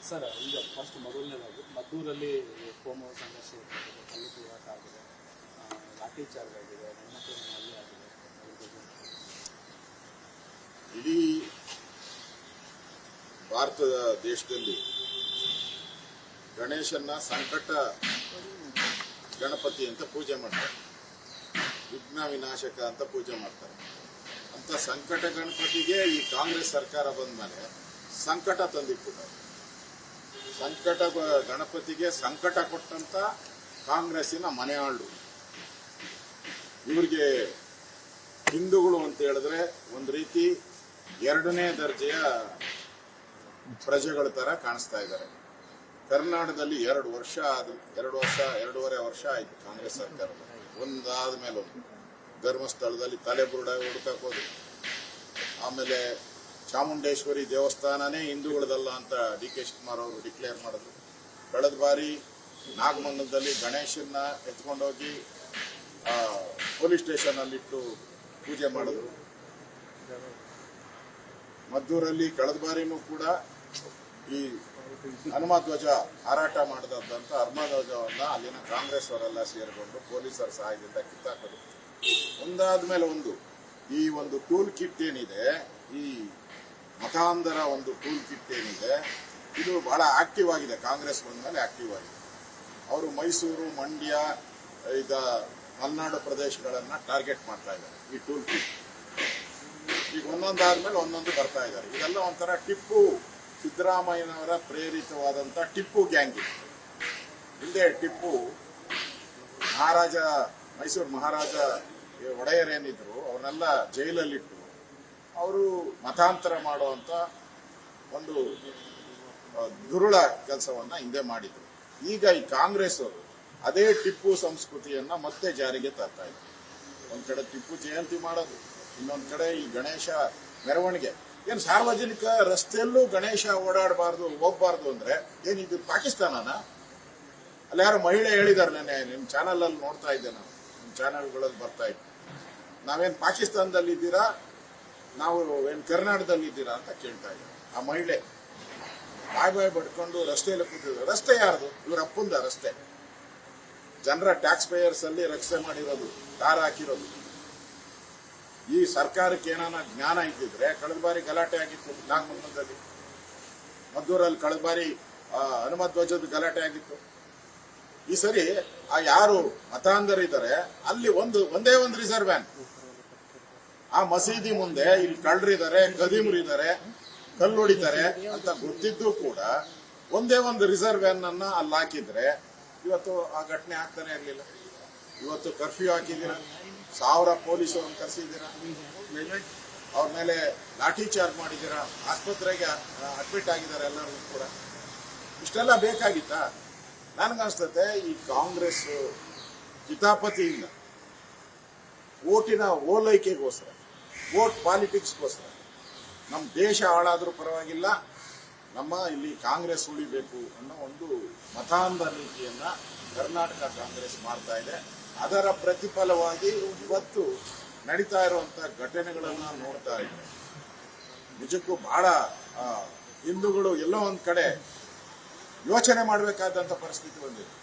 Sir ಈಗ first ಮೊದಲನೇದಾಗಿ ಮದ್ದೂರಲ್ಲಿ ಕೋಮು ಸಂಘರ್ಷ ಇರ್ತದೆ, ಕಲ್ಲು ತೂರಾಟ ಆಗಿದೆ, ಲಾಠಿ ಚಾರ್ಜ್ ಆಗಿದೆ, ಹೆಣ್ಮಕ್ಳು ಹಲ್ಲೆ ಆಗಿದೆ. ಇಡೀ ಭಾರತದ ದೇಶದಲ್ಲಿ ಗಣೇಶನ್ನ ಸಂಕಟ ಗಣಪತಿ ಅಂತ ಪೂಜೆ ಮಾಡ್ತಾರೆ, ವಿಘ್ನ ವಿನಾಶಕ ಅಂತ ಪೂಜೆ ಮಾಡ್ತಾರೆ. ಅಂತ ಸಂಕಟ ಗಣಪತಿಗೆ ಈ ಕಾಂಗ್ರೆಸ್ ಸರ್ಕಾರ ಬಂದ ಮೇಲೆ ಸಂಕಟ ತಂದಿಟ್ಬಿಟ್ಟಾರೆ. ಸಂಕಟ ಗಣಪತಿಗೆ ಸಂಕಟ ಕೊಟ್ಟಂತ ಕಾಂಗ್ರೆಸ್ಸಿನ ಮನೆಯಾಳು. ಇವ್ರಿಗೆ ಹಿಂದೂಗಳು ಅಂತ ಹೇಳಿದ್ರೆ ಒಂದು ರೀತಿ ಎರಡನೇ ದರ್ಜೆಯ ಪ್ರಜೆಗಳ ತರ ಕಾಣಿಸ್ತಾ ಇದ್ದಾರೆ. ಕರ್ನಾಟಕದಲ್ಲಿ 2 ವರ್ಷ ಆಯ್ತು ಕಾಂಗ್ರೆಸ್ ಸರ್ಕಾರ ಒಂದಾದ ಮೇಲೆ ಒಂದು. ಧರ್ಮಸ್ಥಳದಲ್ಲಿ ತಲೆಬುರುಡ ಹುಡುಕಾಕೋದು, ಆಮೇಲೆ ಚಾಮುಂಡೇಶ್ವರಿ ದೇವಸ್ಥಾನನೇ ಹಿಂದೂಗಳದಲ್ಲ ಅಂತ ಡಿ ಕೆ ಶಿವಕುಮಾರ್ ಅವರು ಡಿಕ್ಲೇರ್ ಮಾಡಿದ್ರು. ಕಳೆದ ಬಾರಿ ನಾಗಮಂಗಲದಲ್ಲಿ ಗಣೇಶನ್ನ ಎತ್ಕೊಂಡೋಗಿ ಪೊಲೀಸ್ ಸ್ಟೇಷನ್ ಅಲ್ಲಿಟ್ಟು ಪೂಜೆ ಮಾಡಿದ್ರು. ಮದ್ದೂರಲ್ಲಿ ಕಳೆದ ಬಾರಿನೂ ಕೂಡ ಈ ಹನುಮಧ್ವಜ ಹಾರಾಟ ಮಾಡಿದಂತ ಹನುಮಧ್ವಜವನ್ನ ಅಲ್ಲಿನ ಕಾಂಗ್ರೆಸ್ ಅವರೆಲ್ಲ ಸೇರಿಕೊಂಡು ಪೊಲೀಸರ ಸಹಾಯದಿಂದ ಕಿತ್ತಾಕರು. ಒಂದಾದ್ಮೇಲೆ ಒಂದು ಈ ಒಂದು ಟೂಲ್ ಕಿಟ್ ಏನಿದೆ, ಈ ಮತಾಂಧರ ಒಂದು ಟೂಲ್ ಕಿಟ್ ಏನಿದೆ, ಇದು ಬಹಳ ಆಕ್ಟಿವ್ ಆಗಿದೆ. ಕಾಂಗ್ರೆಸ್ ಬಂದ್ಮೇಲೆ ಆಕ್ಟಿವ್ ಆಗಿದೆ. ಅವರು ಮೈಸೂರು, ಮಂಡ್ಯ, ಈಗ ಮಲೆನಾಡು ಪ್ರದೇಶಗಳನ್ನ ಟಾರ್ಗೆಟ್ ಮಾಡ್ತಾ ಇದ್ದಾರೆ ಈ ಟೂಲ್ ಕಿಟ್. ಈಗ ಒಂದೊಂದಾದ್ಮೇಲೆ ಒಂದೊಂದು ಬರ್ತಾ ಇದ್ದಾರೆ. ಇದೆಲ್ಲ ಒಂಥರ ಟಿಪ್ಪು ಸಿದ್ದರಾಮಯ್ಯನವರ ಪ್ರೇರಿತವಾದಂತ ಟಿಪ್ಪು ಗ್ಯಾಂಗ್. ಹಿಂದೆ ಟಿಪ್ಪು ಮೈಸೂರು ಮಹಾರಾಜ ಒಡೆಯರೇನಿದ್ರು ಅವ್ರನ್ನೆಲ್ಲ ಜೈಲಲ್ಲಿಟ್ಟು ಅವರು ಮತಾಂತರ ಮಾಡುವಂತ ಒಂದು ದುರುಳ ಕೆಲಸವನ್ನ ಹಿಂದೆ ಮಾಡಿದ್ರು. ಈಗ ಈ ಕಾಂಗ್ರೆಸ್ ಅವರು ಅದೇ ಟಿಪ್ಪು ಸಂಸ್ಕೃತಿಯನ್ನ ಮತ್ತೆ ಜಾರಿಗೆ ತರ್ತಾ ಇದ್ದಾರೆ. ಒಂದ್ ಕಡೆ ಟಿಪ್ಪು ಜಯಂತಿ ಮಾಡೋದು, ಇನ್ನೊಂದ್ ಕಡೆ ಈ ಗಣೇಶ ಮೆರವಣಿಗೆ. ಏನ್ ಸಾರ್ವಜನಿಕ ರಸ್ತೆಯಲ್ಲೂ ಗಣೇಶ ಓಡಾಡಬಾರ್ದು, ಹೋಗ್ಬಾರ್ದು ಅಂದ್ರೆ ಏನಿದು ಪಾಕಿಸ್ತಾನನ? ಅಲ್ಲಿ ಯಾರೋ ಮಹಿಳೆ ಹೇಳಿದಾರೆ, ನೆನೆ ನಿಮ್ ಚಾನಲ್ ಅಲ್ಲಿ ನೋಡ್ತಾ ಇದ್ದೆ, ನಾನು ನಿಮ್ ಚಾನಲ್ಗಳಲ್ಲಿ ಬರ್ತಾ ಇದ್ದೆ. ನಾವೇನ್ ಪಾಕಿಸ್ತಾನದಲ್ಲಿ ಇದ್ದೀರಾ, ನಾವು ಏನ್ ಕರ್ನಾಟಕದಲ್ಲಿ ಇದ್ದೀರಾ ಅಂತ ಕೇಳ್ತಾ ಇದ್ದಾರೆ. ಆ ಮಹಿಳೆ ಬಾಯ್ ಬಡ್ಕೊಂಡು ರಸ್ತೆಯಲ್ಲಿ ಕೂತಿದ್ರು. ರಸ್ತೆ ಯಾರ್ದು? ಇವ್ರ ಅಪ್ಪಂದ ರಸ್ತೆ. ಜನರ ಟ್ಯಾಕ್ಸ್ ಪೇಯರ್ಸ್ ಅಲ್ಲಿ ರಕ್ಷಣೆ ಮಾಡಿರೋದು, ದಾರ ಹಾಕಿರೋದು. ಈ ಸರ್ಕಾರಕ್ಕೆ ಏನಾನ ಜ್ಞಾನ ಇದ್ದಿದ್ರೆ ಕಳೆದ ಬಾರಿ ಗಲಾಟೆ ಆಗಿತ್ತು ನಾಗಮಂಗಲದಲ್ಲಿ, ಮದ್ದೂರಲ್ಲಿ ಕಳೆದ ಬಾರಿ ಹನುಮಧ್ವಜದ ಗಲಾಟೆ ಆಗಿತ್ತು. ಈ ಸರಿ ಆ ಯಾರು ಮತಾಂಧರಿದ್ದಾರೆ ಅಲ್ಲಿ ಒಂದೇ ಒಂದು ರಿಸರ್ವ್ ವ್ಯಾನ್. ಆ ಮಸೀದಿ ಮುಂದೆ ಇಲ್ಲಿ ಕಳ್ಳರಿದ್ದಾರೆ, ಕದೀಮರಿದ್ದಾರೆ, ಕಲ್ಲು ಹೊಡಿತಾರೆ ಅಂತ ಗೊತ್ತಿದ್ದು ಕೂಡ ಒಂದೇ ಒಂದು ರಿಸರ್ವ್ ವ್ಯಾನ್ ಅನ್ನ ಅಲ್ಲಿ ಹಾಕಿದ್ರೆ ಇವತ್ತು ಆ ಘಟನೆ ಆಗ್ತಾನೆ ಇರಲಿಲ್ಲ. ಇವತ್ತು ಕರ್ಫ್ಯೂ ಹಾಕಿದ್ದೀರಾ, 1000 ಪೊಲೀಸರನ್ನು ಕರೆಸಿದ್ದೀರಾ, ಅವ್ರ ಮೇಲೆ ಲಾಠಿ ಚಾರ್ಜ್ ಮಾಡಿದ್ದೀರಾ, ಆಸ್ಪತ್ರೆಗೆ ಅಡ್ಮಿಟ್ ಆಗಿದ್ದಾರೆ ಎಲ್ಲರೂ ಕೂಡ. ಇಷ್ಟೆಲ್ಲ ಬೇಕಾಗಿತ್ತಾ? ನನ್ಗನ್ಸ್ತತೆ ಈ ಕಾಂಗ್ರೆಸ್ ಕಿತಾಪತಿಯಿಂದ ಓಟಿನ ಓಲೈಕೆಗೋಸ್ಕರ, ವೋಟ್ ಪಾಲಿಟಿಕ್ಸ್ಗೋಸ್ಕರ ನಮ್ಮ ದೇಶ ಹಾಳಾದ್ರೂ ಪರವಾಗಿಲ್ಲ, ನಮ್ಮ ಇಲ್ಲಿ ಕಾಂಗ್ರೆಸ್ ಉಳಿಬೇಕು ಅನ್ನೋ ಒಂದು ಮತಾಂಧ ನೀತಿಯನ್ನ ಕರ್ನಾಟಕ ಕಾಂಗ್ರೆಸ್ ಮಾಡ್ತಾ ಇದೆ. ಅದರ ಪ್ರತಿಫಲವಾಗಿ ಇವತ್ತು ನಡೀತಾ ಇರುವಂತ ಘಟನೆಗಳನ್ನ ನೋಡ್ತಾ ಇದ್ದಾರೆ. ನಿಜಕ್ಕೂ ಬಹಳ ಹಿಂದೂಗಳು ಎಲ್ಲೋ ಒಂದ್ ಕಡೆ ಯೋಚನೆ ಮಾಡಬೇಕಾದಂತ ಪರಿಸ್ಥಿತಿ ಬಂದಿದೆ.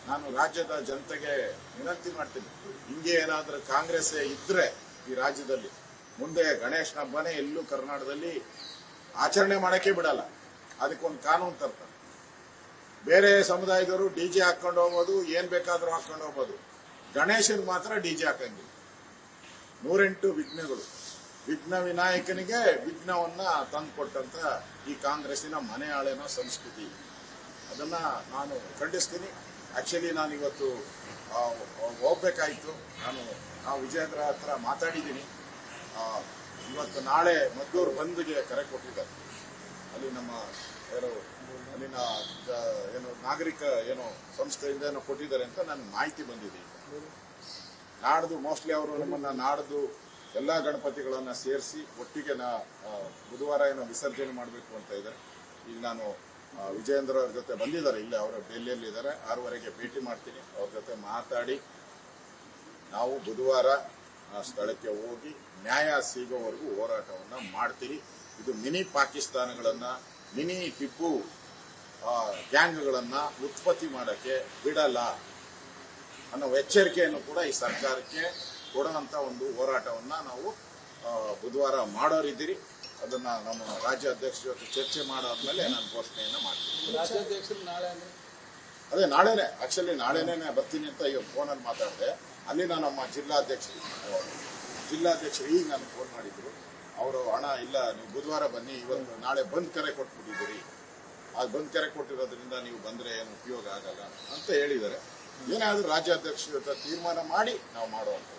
ನಾನು ರಾಜ್ಯದ ಜನತೆಗೆ ವಿನಂತಿ ಮಾಡ್ತೀನಿ, ಹಿಂಗೆ ಏನಾದ್ರೂ ಕಾಂಗ್ರೆಸ್ ಇದ್ರೆ ಈ ರಾಜ್ಯದಲ್ಲಿ ಮುಂದೆ ಗಣೇಶನ ಹಬ್ಬನೇ ಎಲ್ಲೂ ಕರ್ನಾಟಕದಲ್ಲಿ ಆಚರಣೆ ಮಾಡಕ್ಕೆ ಬಿಡಲ್ಲ. ಅದಕ್ಕೊಂದು ಕಾನೂನು ತರ್ತಾರೆ. ಬೇರೆ ಸಮುದಾಯದವರು ಡಿಜೆ ಹಾಕೊಂಡು ಹೋಗ್ಬೋದು, ಏನ್ ಬೇಕಾದ್ರೂ ಹಾಕೊಂಡು ಹೋಗ್ಬೋದು, ಗಣೇಶನ್ ಮಾತ್ರ ಡಿಜೆ ಹಾಕಂಗಿಲ್ಲ. 108 ವಿಘ್ನಗಳು. ವಿಘ್ನ ವಿನಾಯಕನಿಗೆ ವಿಘ್ನವನ್ನ ತಂದುಕೊಟ್ಟಂತ ಈ ಕಾಂಗ್ರೆಸ್ಸಿನ ಮನೆ ಆಳಿನ ಸಂಸ್ಕೃತಿ, ಅದನ್ನ ನಾನು ಖಂಡಿಸ್ತೀನಿ. ಆಕ್ಚುಲಿ ನಾನು ಇವತ್ತು ಹೋಗ್ಬೇಕಾಯ್ತು. ನಾವು ವಿಜಯೇಂದ್ರ ಹತ್ರ ಮಾತಾಡಿದ್ದೀನಿ. ಇವತ್ತು ನಾಳೆ ಮದ್ದೂರು ಬಂದ್ಗೆ ಕರೆ ಕೊಟ್ಟಿದ್ದಾರೆ. ಅಲ್ಲಿ ನಮ್ಮ ಅಲ್ಲಿನ ನಾಗರಿಕ ಸಂಸ್ಥೆಯಿಂದ ಕೊಟ್ಟಿದ್ದಾರೆ ಅಂತ ನನಗೆ ಮಾಹಿತಿ ಬಂದಿದೆ. ನಾಡ್ದು ಮೋಸ್ಟ್ಲಿ ಅವರು ನಮ್ಮನ್ನ ನಾಡ್ದು ಎಲ್ಲಾ ಗಣಪತಿಗಳನ್ನ ಸೇರಿಸಿ ಒಟ್ಟಿಗೆ ಬುಧವಾರ ವಿಸರ್ಜನೆ ಮಾಡಬೇಕು ಅಂತ ಇದ್ದಾರೆ. ಈಗ ನಾನು ವಿಜಯೇಂದ್ರ ಅವ್ರ ಜೊತೆ ಬಂದಿದ್ದಾರೆ, ಇಲ್ಲೇ ಅವರು ಡೆಲ್ಲಿಯಲ್ಲಿ ಇದ್ದಾರೆ. 6:30ಗೆ ಭೇಟಿ ಮಾಡ್ತೀನಿ. ಅವ್ರ ಜೊತೆ ಮಾತಾಡಿ ನಾವು ಬುಧವಾರ ಸ್ಥಳಕ್ಕೆ ಹೋಗಿ ನ್ಯಾಯ ಸಿಗೋವರೆಗೂ ಹೋರಾಟವನ್ನ ಮಾಡ್ತೀವಿ. ಇದು ಮಿನಿ ಪಾಕಿಸ್ತಾನಗಳನ್ನ, ಮಿನಿ ಟಿಪ್ಪು ಗ್ಯಾಂಗ್ಗಳನ್ನ ಉತ್ಪತ್ತಿ ಮಾಡಕ್ಕೆ ಬಿಡಲ್ಲ ಅನ್ನೋ ಎಚ್ಚರಿಕೆಯನ್ನು ಕೂಡ ಈ ಸರ್ಕಾರಕ್ಕೆ ಕೊಡುವಂತ ಒಂದು ಹೋರಾಟವನ್ನ ನಾವು ಬುಧವಾರ ಮಾಡೋರಿದ್ದೀರಿ. ಅದನ್ನ ನಮ್ಮ ರಾಜ್ಯ ಅಧ್ಯಕ್ಷರ ಜೊತೆ ಚರ್ಚೆ ಮಾಡಾದ್ಮೇಲೆ ನಾನು ಘೋಷಣೆಯನ್ನ ಮಾಡ್ತೀನಿ. ರಾಜ್ಯಾಧ್ಯಕ್ಷರು ನಾಳೆ ಅಂದ್ರೆ ಅದೇ ನಾಳೆನೆ, ಆಕ್ಚುಲಿ ನಾಳೆನೇ ಬರ್ತೀನಿ ಅಂತ ಈಗ ಫೋನಲ್ಲಿ ಮಾತಾಡಿದೆ. ಅಲ್ಲಿನ ನಮ್ಮ ಜಿಲ್ಲಾಧ್ಯಕ್ಷರು ಈಗ ನಾನು ಫೋನ್ ಮಾಡಿದ್ರು. ಅವರು ಹಣ ಇಲ್ಲ, ನೀವು ಬುಧವಾರ ಬನ್ನಿ, ಇವತ್ತು ನಾಳೆ ಬಂದ್ ಕರೆ ಕೊಟ್ಬಿಟ್ಟಿದ್ದೀರಿ, ಅದು ಬಂದ್ ಕರೆ ಕೊಟ್ಟಿರೋದ್ರಿಂದ ನೀವು ಬಂದ್ರೆ ಏನು ಉಪಯೋಗ ಆಗಲ್ಲ ಅಂತ ಹೇಳಿದ್ದಾರೆ. ಏನಾದ್ರೂ ರಾಜ್ಯಾಧ್ಯಕ್ಷರ ಜೊತೆ ತೀರ್ಮಾನ ಮಾಡಿ ನಾವು ಮಾಡುವಂಥದ್ದು.